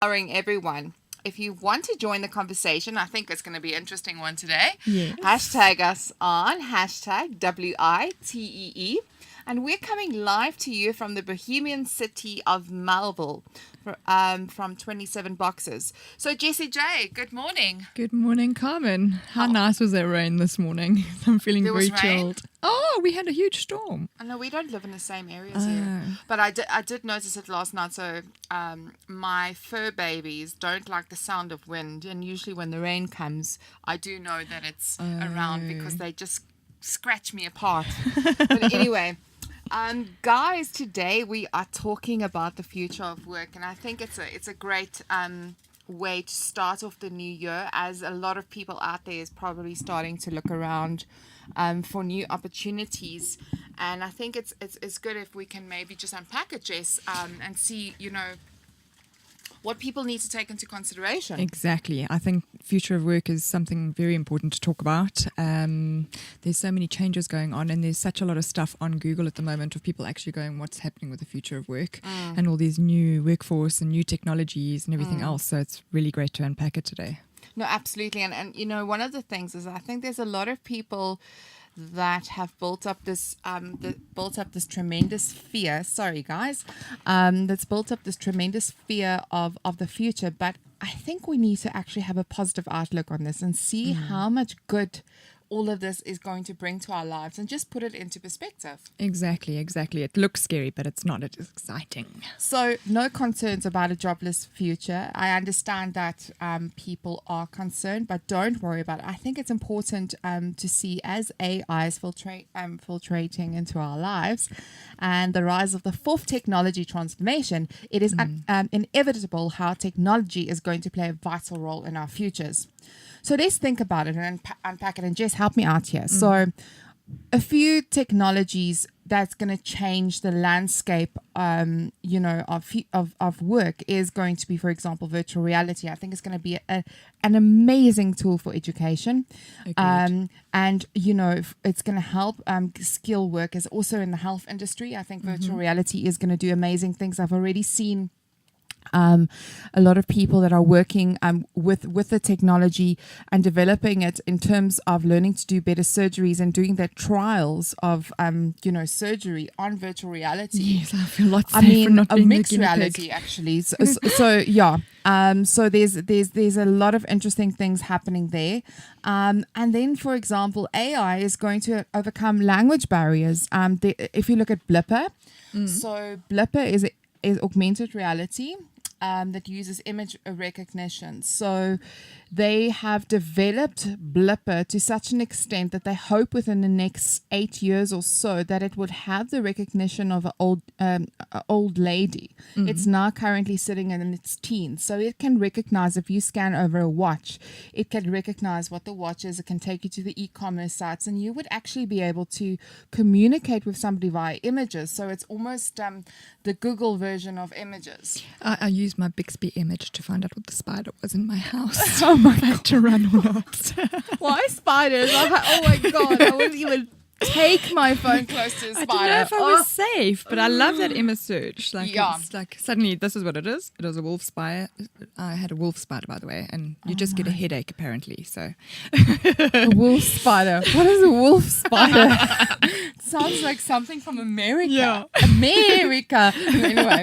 empowering everyone. If you want to join the conversation, I think it's going to be an interesting one today. Yes. Hashtag us on hashtag WITEE. And we're coming live to you from the Bohemian city of Melville from 27 Boxes. So, Jessie J, good morning. Good morning, Carmen. How nice was that rain this morning? I'm feeling There very was rain? chilled. Oh, we had a huge storm. I know we don't live in the same areas here, but I did notice it last night. So my fur babies don't like the sound of wind, and usually when the rain comes, I do know that it's around because they just scratch me apart. But anyway, guys, today we are talking about the future of work, and I think it's a great way to start off the new year, as a lot of people out there is probably starting to look around for new opportunities. And I think it's good if we can maybe just unpack it, Jess, and see, what people need to take into consideration. Exactly. I think future of work is something very important to talk about. There's so many changes going on, and there's such a lot of stuff on Google at the moment of people actually going, what's happening with the future of work and all these new workforce and new technologies and everything else. So it's really great to unpack it today. No, absolutely. And one of the things is I think there's a lot of people that have built up this tremendous fear. Sorry, guys. That's built up this tremendous fear of the future. But I think we need to actually have a positive outlook on this and see how much good all of this is going to bring to our lives, and just put it into perspective. Exactly. It looks scary, but it's not. It is exciting. So no concerns about a jobless future. I understand that people are concerned, but don't worry about it. I think it's important to see, as AI is filtrating into our lives and the rise of the fourth technology transformation, it is inevitable how technology is going to play a vital role in our futures. So let's think about it and unpack it. And Jess, help me out here. So a few technologies that's going to change the landscape, of work is going to be, for example, virtual reality. I think it's going to be an amazing tool for education. And, it's going to help skill workers also in the health industry. I think virtual reality is going to do amazing things. I've already seen a lot of people that are working with the technology and developing it in terms of learning to do better surgeries and doing their trials of surgery on virtual reality. Yes, I feel a lot safer not being mixed the guinea pig. reality actually. So there's a lot of interesting things happening there. And then, for example, AI is going to overcome language barriers. If you look at Blipper, so Blipper is augmented reality that uses image recognition. So they have developed Blipper to such an extent that they hope within the next 8 years or so that it would have the recognition of an old lady. It's now currently sitting in its teens. So it can recognize, if you scan over a watch, it can recognize what the watch is. It can take you to the e-commerce sites, and you would actually be able to communicate with somebody via images. So it's almost the Google version of images. I used my Bixby image to find out what the spider was in my house. Oh my I had to run or not. Why spiders? Oh my God, I wouldn't even take my phone close to a spider. I don't know if I was safe, but I love that image search. It's like suddenly this is what it is. It was a wolf spider. I had a wolf spider, by the way, and you just get a headache apparently. So a wolf spider. What is a wolf spider? It sounds like something from America. Yeah. America. Anyway,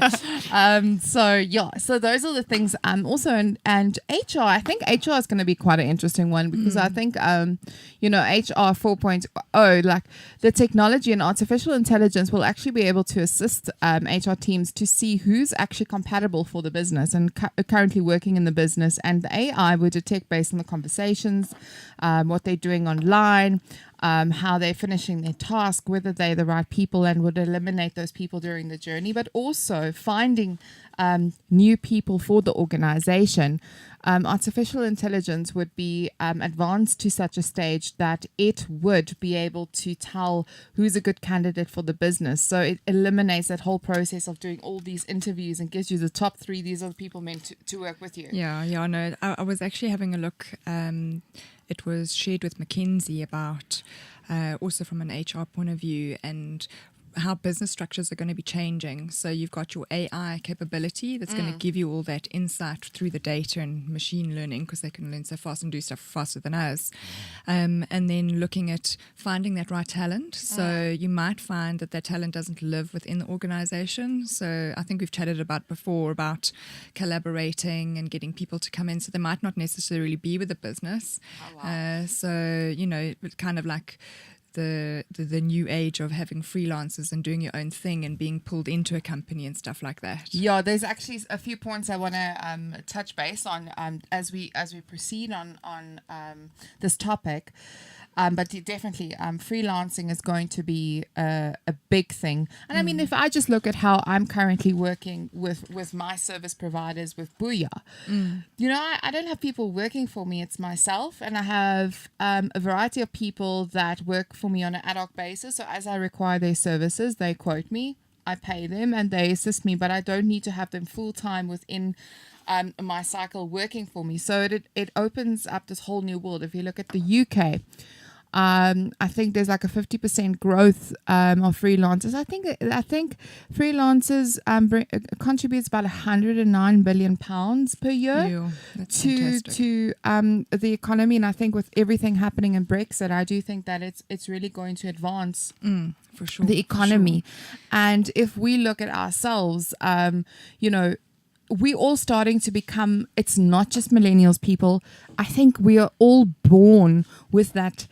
so those are the things. Also, and HR. I think HR is going to be quite an interesting one, because I think HR 4.0, like the technology and artificial intelligence will actually be able to assist HR teams to see who's actually compatible for the business and currently working in the business. And the AI will detect based on the conversations, what they're doing online, how they're finishing their task, whether they're the right people, and would eliminate those people during the journey, but also finding new people for the organization. Artificial intelligence would be advanced to such a stage that it would be able to tell who's a good candidate for the business. So it eliminates that whole process of doing all these interviews and gives you the top 3. These are the people meant to work with you. Yeah, no. I was actually having a look. It was shared with McKinsey about also from an HR point of view, and how business structures are going to be changing. So you've got your AI capability that's going to give you all that insight through the data and machine learning, because they can learn so fast and do stuff faster than us. And then looking at finding that right talent. So you might find that talent doesn't live within the organization. So I think we've chatted about before about collaborating and getting people to come in. So they might not necessarily be with the business. So, you know, kind of like the new age of having freelancers and doing your own thing and being pulled into a company and stuff like that. Yeah, there's actually a few points I want to touch base on as we proceed on this topic. But definitely, freelancing is going to be a big thing. And I mean, if I just look at how I'm currently working with my service providers with Booyah, you know, I don't have people working for me. It's myself. And I have a variety of people that work for me on an ad hoc basis. So as I require their services, they quote me, I pay them, and they assist me. But I don't need to have them full time within my cycle working for me. So it opens up this whole new world. If you look at the UK, I think there's like a 50% growth of freelancers. I think freelancers contributes about £109 billion per year to the economy. And I think with everything happening in Brexit, I do think that it's really going to advance for sure, the economy. And if we look at ourselves, you know, we're all starting to become, it's not just millennials, people. I think we are all born with that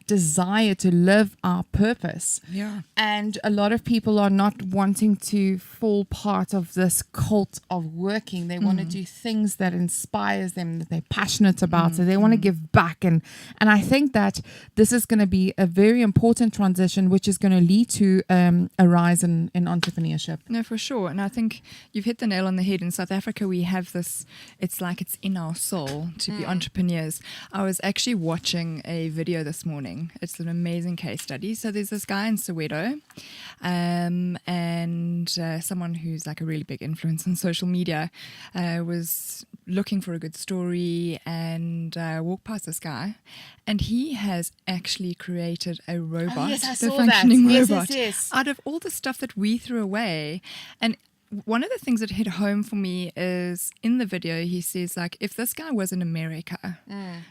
desire to live our purpose. Yeah. And a lot of people are not wanting to fall part of this cult of working. They want to do things that inspires them, that they're passionate about. So they want to give back. And I think that this is going to be a very important transition, which is going to lead to a rise in entrepreneurship. No, for sure. And I think you've hit the nail on the head. In South Africa, we have this, it's like it's in our soul to be entrepreneurs. I was actually watching a video this morning. It's an amazing case study. So there's this guy in Soweto, and someone who's like a really big influence on social media was looking for a good story and walked past this guy, and he has actually created a robot, functioning robot, out of all the stuff that we threw away. And one of the things that hit home for me is in the video, he says, like, if this guy was in America,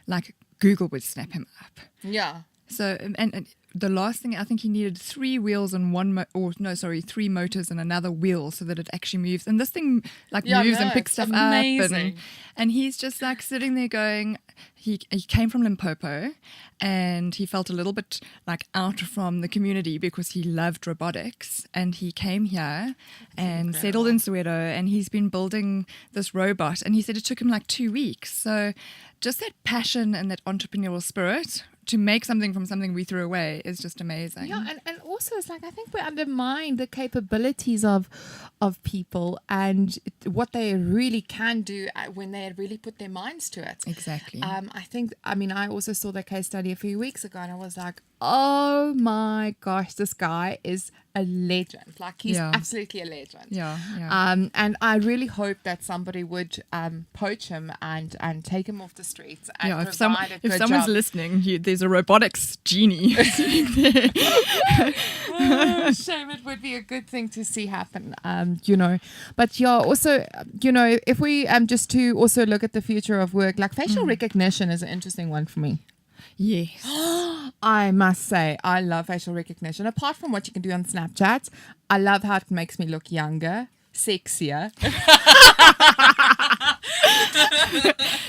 like Google would snap him up. Yeah. So, and the last thing, I think he needed 3 wheels and 3 motors and another wheel so that it actually moves. And this thing like moves and picks stuff amazing. up. And he's just like sitting there going, he came from Limpopo and he felt a little bit like out from the community because he loved robotics. And he came here and settled in Soweto, and he's been building this robot. And he said it took him like 2 weeks. So just that passion and that entrepreneurial spirit to make something from something we threw away is just amazing. Yeah, and also it's like I think we undermine the capabilities of people and what they really can do when they really put their minds to it. Exactly. I also saw that case study a few weeks ago, and I was like, oh my gosh, this guy is a legend. Like he's absolutely a legend. Yeah. And I really hope that somebody would poach him and take him off the streets and provide a good if someone's job. Listening, there's a robotics genie sitting there. Shame, it would be a good thing to see happen, you know. But yeah, also, you know, if we just to also look at the future of work, like facial recognition is an interesting one for me. Yes. I must say, I love facial recognition. Apart from what you can do on Snapchat, I love how it makes me look younger, sexier.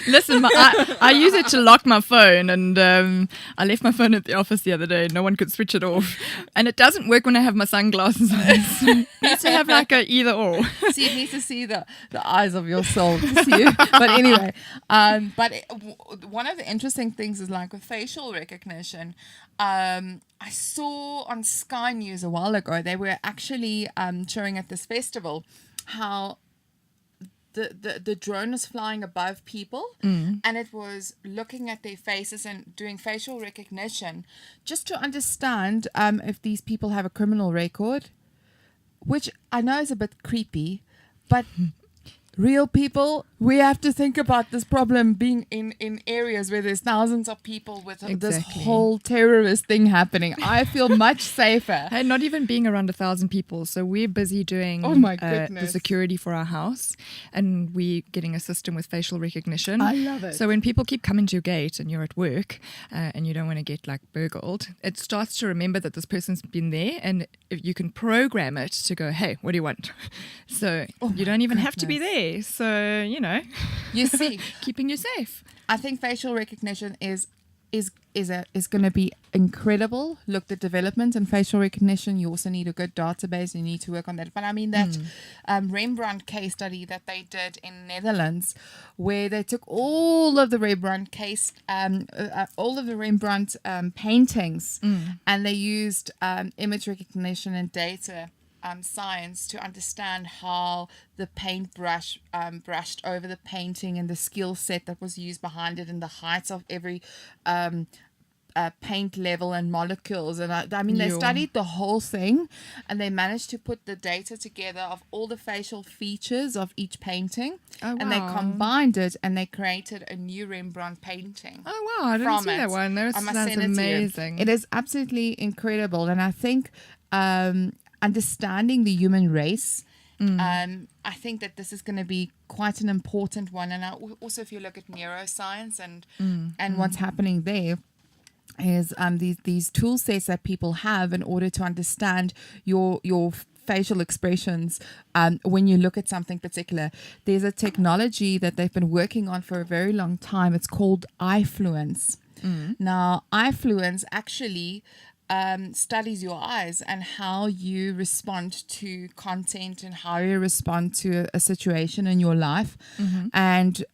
Listen, I use it to lock my phone, and I left my phone at the office the other day. No one could switch it off, and it doesn't work when I have my sunglasses on. So it needs to have like a either or. See, it needs to see the eyes of your soul to see you. But anyway, one of the interesting things is like with facial recognition. I saw on Sky News a while ago, they were actually showing at this festival how the drone was flying above people and it was looking at their faces and doing facial recognition just to understand if these people have a criminal record, which I know is a bit creepy, but real people, we have to think about this problem being in areas where there's thousands of people with this Exactly. whole terrorist thing happening. I feel much safer. And not even being around 1,000 people. So we're busy doing Oh my the goodness. security for our house, and we're getting a system with facial recognition. I love it. So when people keep coming to your gate and you're at work and you don't want to get like burgled, it starts to remember that this person's been there, and if you can program it to go, hey, what do you want? So you don't even have to be there. So, you know, You see, keeping you safe. I think facial recognition is going to be incredible. Look, the development in facial recognition, you also need a good database. You need to work on that. But I mean that Rembrandt case study that they did in Netherlands, where they took all of the Rembrandt paintings, and they used image recognition and data science to understand how the paint brush brushed over the painting and the skill set that was used behind it and the heights of every paint level and molecules. And I mean, they studied the whole thing, and they managed to put the data together of all the facial features of each painting. Oh, And they wow. combined it, and they created a new Rembrandt painting. Oh, wow. I didn't From see that it. one. That I must sounds send it to you. amazing. It is absolutely incredible. And I think understanding the human race, I think that this is going to be quite an important one. And also, if you look at neuroscience and what's happening there, is these tool sets that people have in order to understand your facial expressions when you look at something particular. There's a technology that they've been working on for a very long time. It's called iFluence. Now, iFluence actually studies your eyes and how you respond to content and how you respond to a situation in your life. And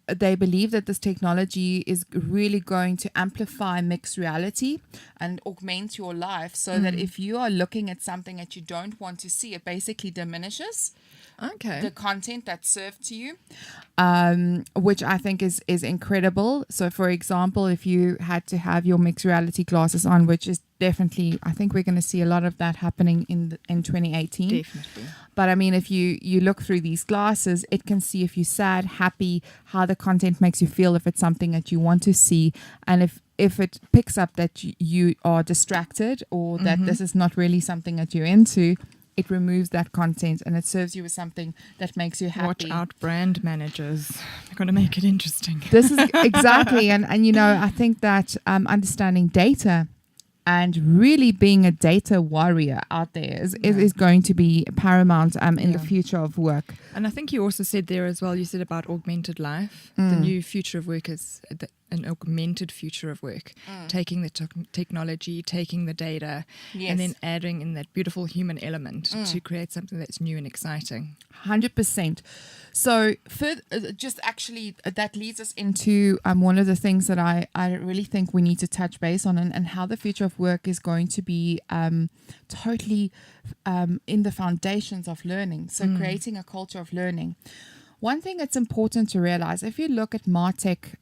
they believe that this technology is really going to amplify mixed reality and augment your life, so that if you are looking at something that you don't want to see, it basically diminishes the content that's served to you, which I think is incredible. So, for example, if you had to have your mixed reality glasses on, which is definitely, I think we're going to see a lot of that happening in 2018. Definitely. But I mean, if you look through these glasses, it can see if you're sad, happy, how the content makes you feel, if it's something that you want to see, and if it picks up that you are distracted or that this is not really something that you're into, it removes that content and it serves you with something that makes you happy. Watch out, brand managers. You've got to make it interesting. This is exactly, and you know, I think that understanding data and really being a data warrior out there is going to be paramount in the future of work. And I think you also said there as well, you said about augmented life. The new future of work is an augmented future of work, taking the technology, taking the data, and then adding in that beautiful human element to create something that's new and exciting. 100%. So just actually that leads us into one of the things that I really think we need to touch base on, and how the future of work is going to be totally in the foundations of learning. So creating a culture of learning. One thing that's important to realize, if you look at Martech,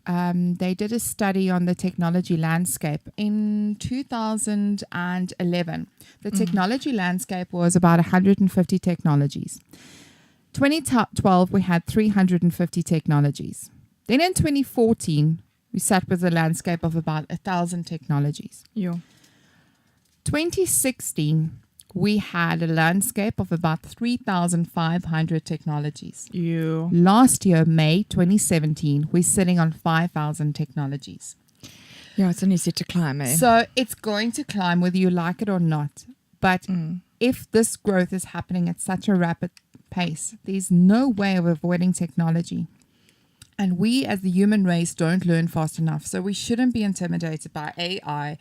they did a study on the technology landscape in 2011. The technology landscape was about 150 technologies. 2012, we had 350 technologies. Then in 2014, we sat with a landscape of about 1,000 technologies. 2016, we had a landscape of about 3,500 technologies. Last year, May 2017, we're sitting on 5,000 technologies. Yeah, it's only set to climb, eh? So it's going to climb whether you like it or not. But if this growth is happening at such a rapid pace, there's no way of avoiding technology. And we as the human race don't learn fast enough. So we shouldn't be intimidated by AI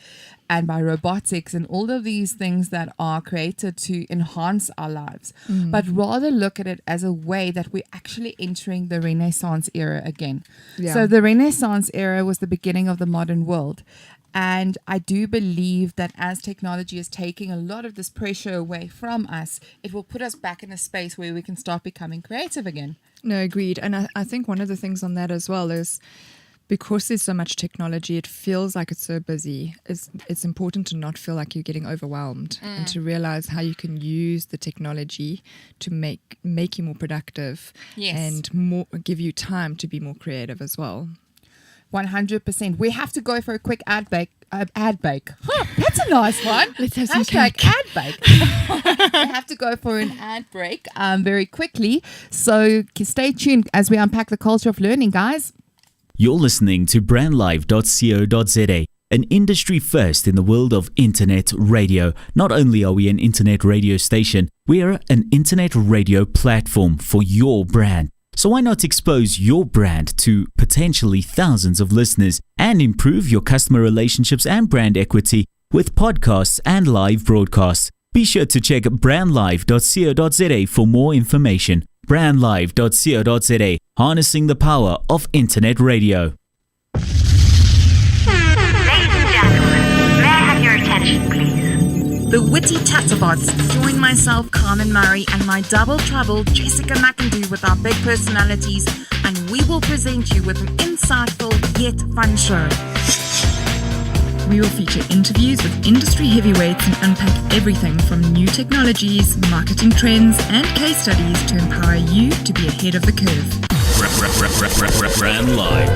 and by robotics and all of these things that are created to enhance our lives, but rather look at it as a way that we're actually entering the Renaissance era again. So the Renaissance era was the beginning of the modern world. And I do believe that as technology is taking a lot of this pressure away from us, it will put us back in a space where we can start becoming creative again. No, agreed. And I think one of the things on that as well is because there's so much technology, it feels like it's so busy. It's important to not feel like you're getting overwhelmed and to realize how you can use the technology to make you more productive and give you time to be more creative as well. 100%. We have to go for a quick ad break. Huh, that's a nice one. Let's have some Hashtag cake. ad break. We have to go for an ad break very quickly. So stay tuned as we unpack the culture of learning, guys. You're listening to brandlive.co.za, an industry first in the world of internet radio. Not only are we an internet radio station, we are an internet radio platform for your brand. So why not expose your brand to potentially thousands of listeners and improve your customer relationships and brand equity with podcasts and live broadcasts? Be sure to check brandlive.co.za for more information. brandlive.co.za, harnessing the power of internet radio. Ladies and gentlemen, may I have your attention, please? The WITEE Chatterbots. Join myself, Carmen Murray, and my double trouble, Jessica McIndoe, with our big personalities, and we will present you with an insightful yet fun show. We will feature interviews with industry heavyweights and unpack everything from new technologies, marketing trends, and case studies to empower you to be ahead of the curve. Brand Live.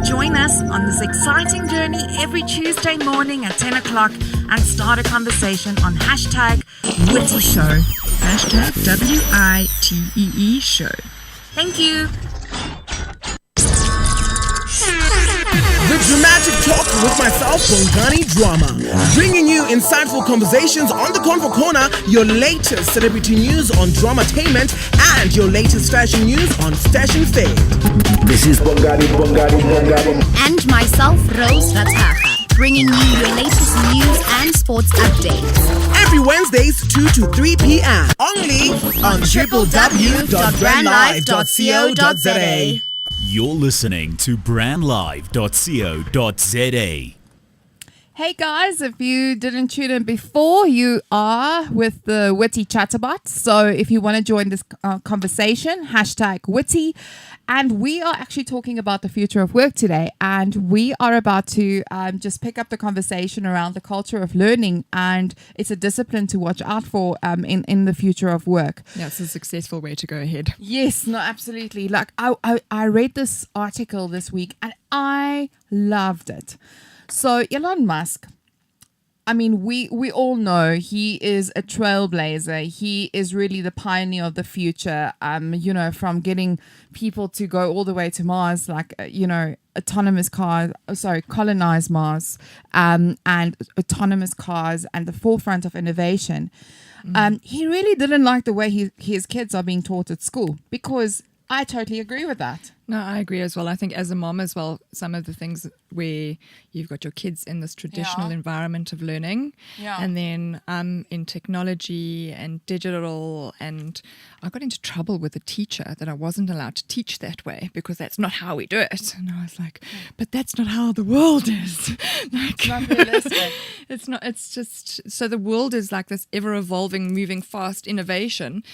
Join us on this exciting journey every Tuesday morning at 10 o'clock and start a conversation on hashtag WITEE Show. Hashtag WITEE Show. Thank you. The Dramatic Talk with myself, Bongani Drama. Bringing you insightful conversations on the Convo Corner, your latest celebrity news on Dramatainment, and your latest fashion news on Stash and Fade. This is Bongani. And myself, Rose Rataha, bringing you your latest news and sports updates. Every Wednesdays, 2 to 3 p.m. Only on www.brandlive.co.za. You're listening to brandlive.co.za. Hey guys, if you didn't tune in before, you are with the WITEE Chatterbots. So if you want to join this conversation, hashtag WITEE. And we are actually talking about the future of work today. And we are about to just pick up the conversation around the culture of learning. And it's a discipline to watch out for in the future of work. Yeah, it's a successful way to go ahead. Yes, no, absolutely. Like I read this article this week and I loved it. So Elon Musk, I mean, we all know he is a trailblazer. He is really the pioneer of the future, from getting people to go all the way to Mars, autonomous cars, colonize Mars, and autonomous cars and the forefront of innovation. He really didn't like the way his kids are being taught at school, because I totally agree with that. No, I agree as well. I think as a mom as well, some of the things where you've got your kids in this traditional environment of learning, and then in technology and digital, and I got into trouble with a teacher that I wasn't allowed to teach that way because that's not how we do it. And I was like, but that's not how the world is. It's not realistic. It's not. It's just, so the world is like this ever-evolving, moving fast innovation,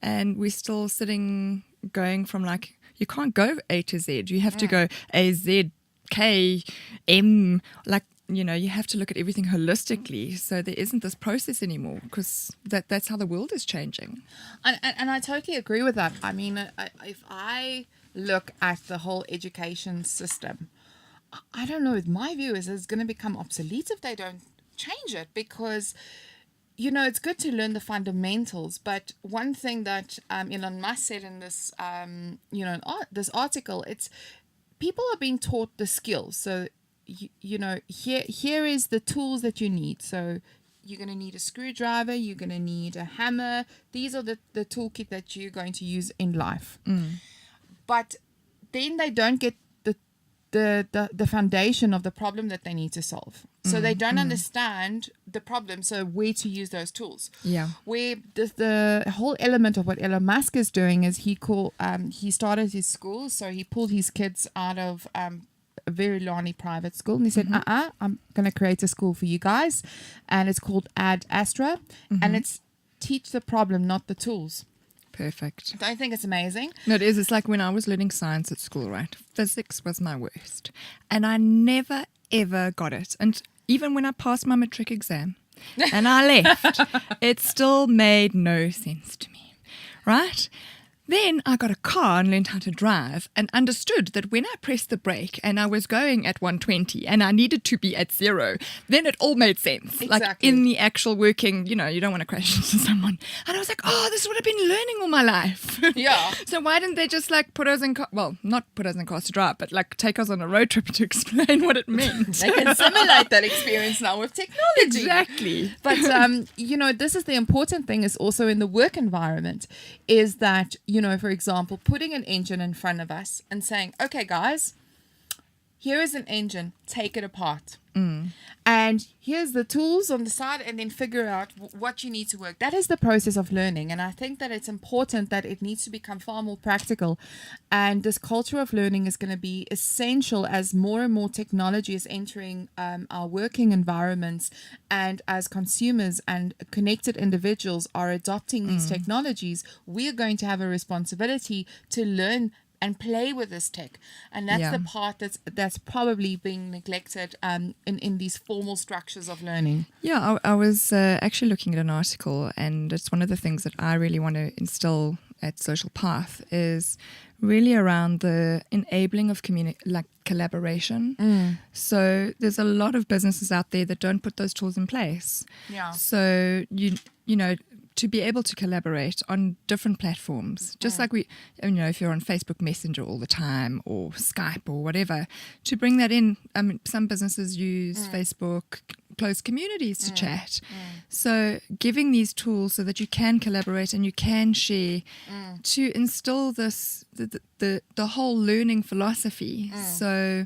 and we're still sitting going from like, you can't go A to Z. You have to go A, Z, K, M. You have to look at everything holistically. So there isn't this process anymore, because that's how the world is changing. And I totally agree with that. I mean, if I look at the whole education system, I don't know. My view is it's going to become obsolete if they don't change it, because it's good to learn the fundamentals, but one thing that Elon Musk said in this, this article, it's people are being taught the skills. So, here is the tools that you need. So you're going to need a screwdriver, you're going to need a hammer. These are the toolkit that you're going to use in life. But then they don't get the foundation of the problem that they need to solve. So they don't understand the problem, so where to use those tools. Yeah. Where the whole element of what Elon Musk is doing is he started his school, so he pulled his kids out of a very lonely private school, and he said, I'm going to create a school for you guys, and it's called Ad Astra, and it's teach the problem, not the tools. Perfect. Don't you think it's amazing? No, it is. It's like when I was learning science at school, right? Physics was my worst. And I never, ever got it. And even when I passed my matric exam and I left, it still made no sense to me, right? Then I got a car and learned how to drive and understood that when I pressed the brake and I was going at 120 and I needed to be at 0, then it all made sense. Exactly. Like in the actual working, you don't want to crash into someone. And I was like, oh, this is what I've been learning all my life. Yeah. So why didn't they just like put us in not put us in cars to drive, but like take us on a road trip to explain what it meant? They can simulate that experience now with technology. Exactly. But, this is the important thing is also in the work environment is that, for example, putting an engine in front of us and saying, okay, guys, here is an engine, take it apart. And here's the tools on the side and then figure out what you need to work. That is the process of learning. And I think that it's important that it needs to become far more practical. And this culture of learning is going to be essential as more and more technology is entering our working environments. And as consumers and connected individuals are adopting these technologies, we are going to have a responsibility to learn and play with this tech, and that's the part that's probably being neglected in these formal structures of learning. Yeah, I was actually looking at an article, and it's one of the things that I really want to instill at Social Path is really around the enabling of collaboration. So there's a lot of businesses out there that don't put those tools in place. Yeah. So to be able to collaborate on different platforms, just like if you're on Facebook Messenger all the time or Skype or whatever, to bring that in. I mean, some businesses use Facebook closed communities to chat. So giving these tools so that you can collaborate and you can share to instill this, the whole learning philosophy. So,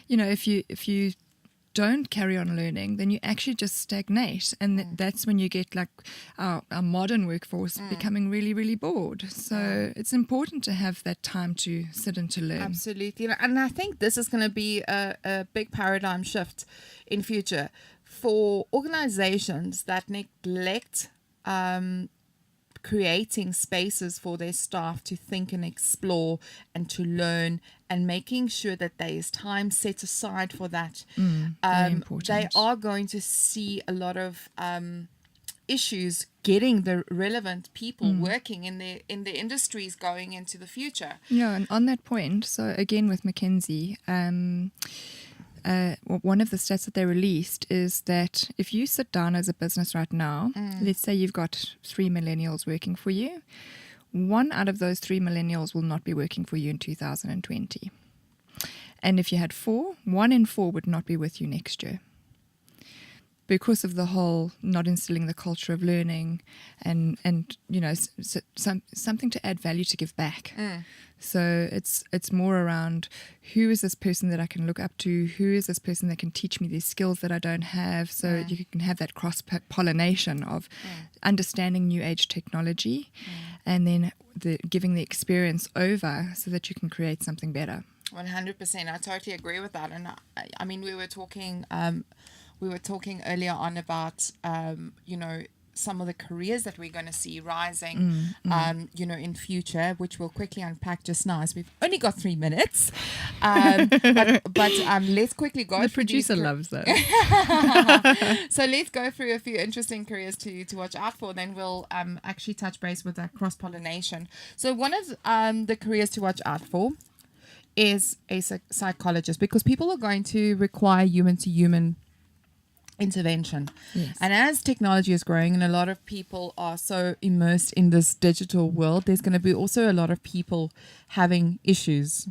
if you don't carry on learning, then you actually just stagnate, and that's when you get like our modern workforce becoming really, really bored. So it's important to have that time to sit and to learn. Absolutely. And I think this is going to be a big paradigm shift in future for organizations that neglect creating spaces for their staff to think and explore and to learn, and making sure that there is time set aside for that. Very important. They are going to see a lot of issues getting the relevant people working in the industries going into the future. Yeah, and on that point, so again with McKinsey, one of the stats that they released is that if you sit down as a business right now, let's say you've got 3 millennials working for you, 1 out of those 3 millennials will not be working for you in 2020. And if you had 4, 1 in 4 would not be with you next year, because of the whole not instilling the culture of learning and something to add value, to give back. So it's more around, who is this person that I can look up to? Who is this person that can teach me these skills that I don't have? So you can have that cross-pollination of understanding new age technology and then giving the experience over so that you can create something better. 100%. I totally agree with that. And I mean, we were talking earlier on about, some of the careers that we're going to see rising, in future, which we'll quickly unpack just now, as we've only got 3 minutes. But let's quickly go. The producer loves that. So let's go through a few interesting careers to watch out for. Then we'll actually touch base with that cross-pollination. So one of the careers to watch out for is a psychologist, because people are going to require human-to-human intervention. Yes. And as technology is growing and a lot of people are so immersed in this digital world, there's going to be also a lot of people having issues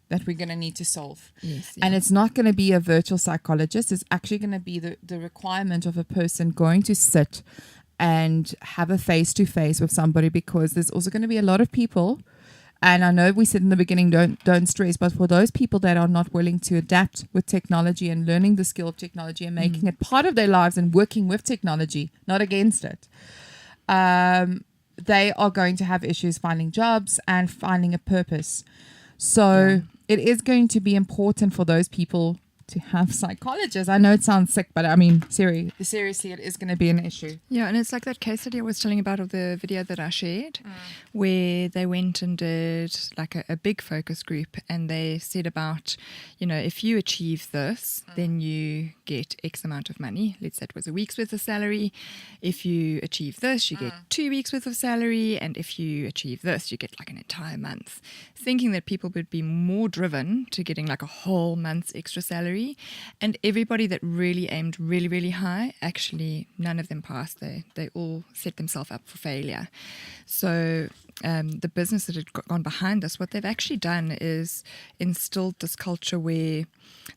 that we're going to need to solve. Yes, And it's not going to be a virtual psychologist. It's actually going to be the requirement of a person going to sit and have a face-to-face with somebody, because there's also going to be a lot of people. And I know we said in the beginning, don't stress, but for those people that are not willing to adapt with technology and learning the skill of technology and making it part of their lives and working with technology, not against it, they are going to have issues finding jobs and finding a purpose. So it is going to be important for those people to have psychologists. I know it sounds sick, but I mean, seriously, it is going to be an issue. Yeah, and it's like that case study I was telling about of the video that I shared, where they went and did like a big focus group, and they said about, if you achieve this, then you get X amount of money. Let's say it was a week's worth of salary. If you achieve this, you get 2 weeks worth of salary, and if you achieve this, you get like an entire month. Thinking that people would be more driven to getting like a whole month's extra salary, and everybody that really aimed really, really high, actually none of them passed. They all set themselves up for failure. So the business that had gone behind this, what they've actually done is instilled this culture where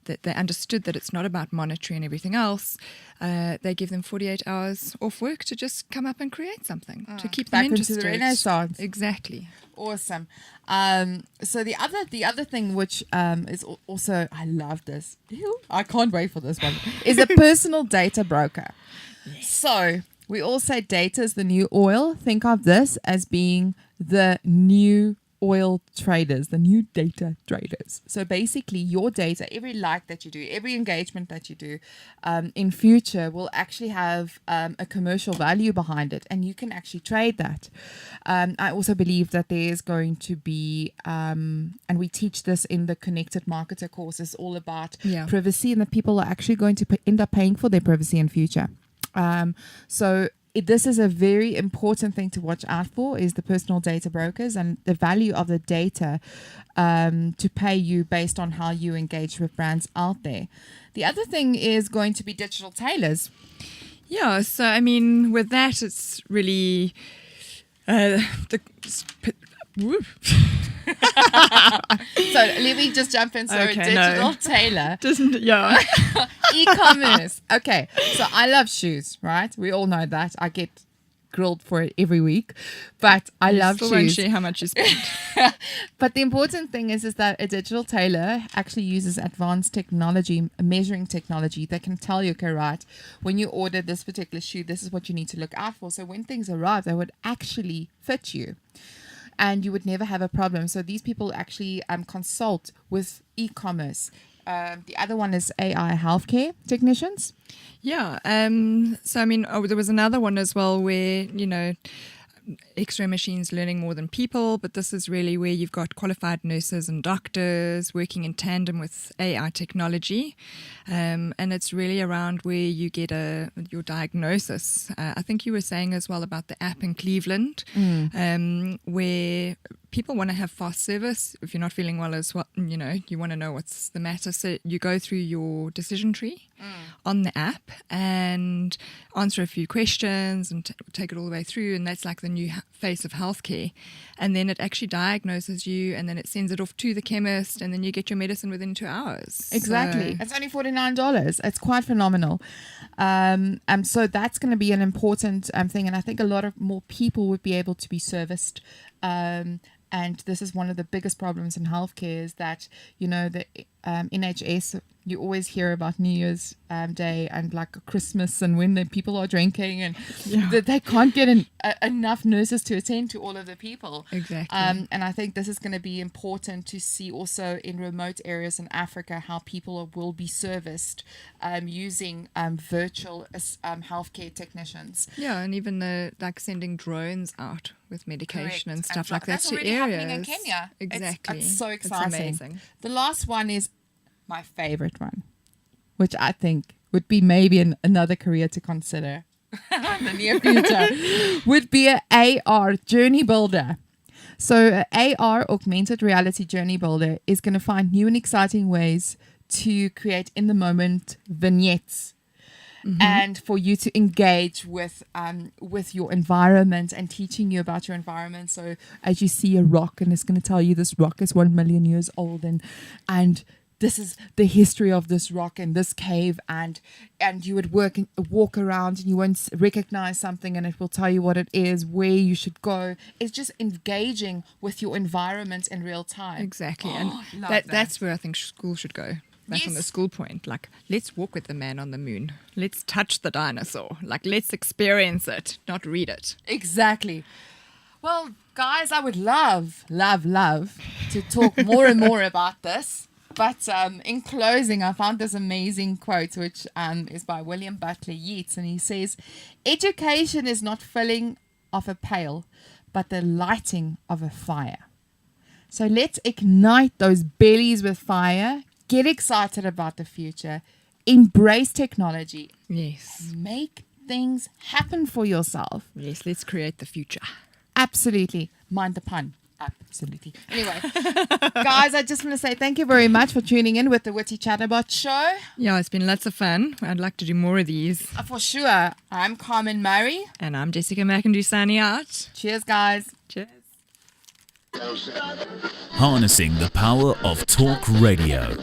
that they understood that it's not about monetary and everything else. They give them 48 hours off work to just come up and create something to keep them Back into interested. the Renaissance. Exactly. Awesome. So the other thing which is also, I love this. Ew, I can't wait for this one. Is a personal data broker. Yes. So we all say data is the new oil. Think of this as being the new oil traders, the new data traders. So basically your data, every like that you do, every engagement that you do in future will actually have a commercial value behind it, and you can actually trade that. I also believe that there is going to be, and we teach this in the Connected Marketer course, it's all about privacy, and that people are actually going to end up paying for their privacy in future. This is a very important thing to watch out for, is the personal data brokers and the value of the data to pay you based on how you engage with brands out there. The other thing is going to be digital tailors. Yeah, so I mean, with that, it's really So let me just jump in. So digital tailor. E-commerce. Okay, so I love shoes, right? We all know that. I get grilled for it every week, but I love still shoes. Won't share how much you spend. But the important thing is that a digital tailor actually uses advanced technology, measuring technology that can tell you, okay, right, when you order this particular shoe, this is what you need to look out for. So when things arrive, they would actually fit you, and you would never have a problem. So these people actually consult with e-commerce. The other one is AI healthcare technicians. Yeah. So, I mean, there was another one as well where, X-ray machines learning more than people, but this is really where you've got qualified nurses and doctors working in tandem with AI technology, and it's really around where you get your diagnosis. I think you were saying as well about the app in Cleveland, where people want to have fast service. If you're not feeling well as well, you want to know what's the matter. So you go through your decision tree on the app and answer a few questions and take it all the way through. And that's like the new face of healthcare. And then it actually diagnoses you, and then it sends it off to the chemist, and then you get your medicine within 2 hours. Exactly. It's only $49. It's quite phenomenal. So that's going to be an important thing. And I think a lot of more people would be able to be serviced. And this is one of the biggest problems in healthcare, is that, the NHS, you always hear about New Year's Day and like Christmas, and when the people are drinking, and they can't get enough nurses to attend to all of the people. Exactly. And I think this is going to be important to see also in remote areas in Africa, how people will be serviced using virtual healthcare technicians. Yeah, and even like sending drones out with medication and stuff like that That's to already areas. happening in Kenya. Exactly. It's so exciting. It's amazing. The last one is my favorite one, which I think would be maybe another career to consider in the near future, would be an AR journey builder. So an AR, augmented reality journey builder, is going to find new and exciting ways to create in the moment vignettes. And for you to engage with your environment, and teaching you about your environment. So as you see a rock, and it's going to tell you this rock is 1 million years old, and this is the history of this rock and this cave, and you would walk around and you won't recognize something, and it will tell you what it is, where you should go. It's just engaging with your environment in real time. Exactly. And that's where I think school should go. Back on the school point, like, let's walk with the man on the moon. Let's touch the dinosaur. Like, let's experience it, not read it. Exactly. Well, guys, I would love to talk more and more about this. But in closing, I found this amazing quote, which is by William Butler Yeats, and he says, "Education is not filling of a pail, but the lighting of a fire." So let's ignite those bellies with fire, get excited about the future, embrace technology, Yes. make things happen for yourself. Yes, let's create the future. Absolutely. Mind the pun. Absolutely. Anyway, guys, I just want to say thank you very much for tuning in with the WITEE Chatterbots show. Yeah, it's been lots of fun. I'd like to do more of these. For sure. I'm Carmen Murray. And I'm Jessica McIndoe signing out. Cheers, guys. Cheers. Harnessing the power of talk radio.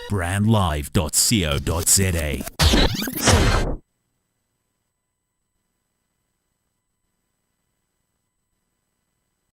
Brandlive.co.za